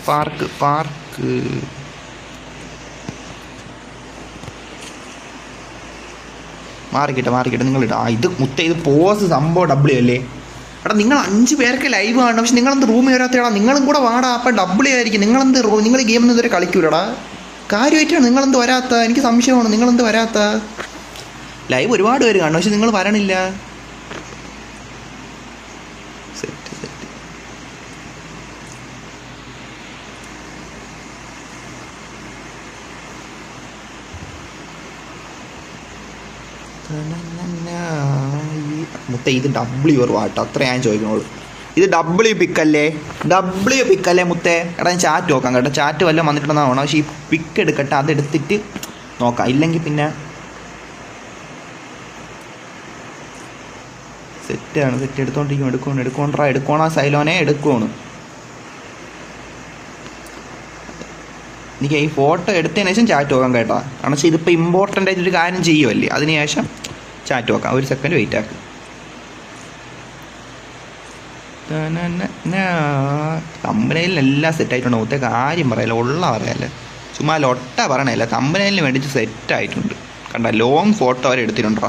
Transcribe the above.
Park മാറിക്കിട്ടെ നിങ്ങളിടാ. ഇത് മുത്ത ഇത് പോസ് സംഭവം W അല്ലേ? എടാ നിങ്ങൾ 5 പേർക്ക് ലൈവ് കാണണം. പക്ഷെ നിങ്ങളെന്ത് റൂമിൽ വരാത്തടാ? നിങ്ങളും കൂടെ വാടാ. അപ്പം W ആയിരിക്കും. നിങ്ങൾ ഗെയിം ഒന്നും ഇതുവരെ കളിക്കൂലടാ. കാര്യമായിട്ടാണ് നിങ്ങളെന്ത് വരാത്ത? എനിക്ക് സംശയമാണ് നിങ്ങളെന്ത് വരാത്ത. ലൈവ് ഒരുപാട് പേര് കാണണം, പക്ഷെ നിങ്ങൾ വരണില്ല. സെറ്റ് മുത്ത ഇത് W ഒരു വാട്ടോ, അത്ര ഞാൻ ചോദിക്കണോളൂ. ഇത് W പിക്കല്ലേ മുത്തേ? എടാ ഞാൻ ചാറ്റ് നോക്കാം കേട്ടോ. ചാറ്റ് വല്ലതും വന്നിട്ടുണ്ടെന്നാണ് വേണം. പക്ഷേ ഈ പിക്ക് എടുക്കട്ടെ, അതെടുത്തിട്ട് നോക്കാം. ഇല്ലെങ്കിൽ പിന്നെ സെറ്റ് എടുത്തോണ്ടിരിക്കും. എടുക്കോണ സൈലോനെ എടുക്കുവാണ്. എനിക്ക് ഈ ഫോട്ടോ എടുത്തതിന് ശേഷം ചാറ്റ് നോക്കാം കേട്ടോ. കാരണം വെച്ചാൽ ഇതിപ്പോൾ ഇമ്പോർട്ടൻ്റ് ആയിട്ടൊരു കാര്യം ചെയ്യുമല്ലേ, അതിന് ശേഷം ചാറ്റ് നോക്കാം. ഒരു സെക്കൻഡ് വെയിറ്റ് ആക്കും. തമ്പനയിലെല്ലാം സെറ്റായിട്ടുണ്ട്. മുത്തേ കാര്യം പറയല്ല, ഉള്ള പറയല്ലേ, ചുമ്മാ ലൊട്ട പറയണല്ല. തമ്പനയിലിന് വേണ്ടിയിട്ട് സെറ്റായിട്ടുണ്ട്. കണ്ട ലോങ് ഫോട്ടോ അവർ എടുത്തിട്ടുണ്ടോ.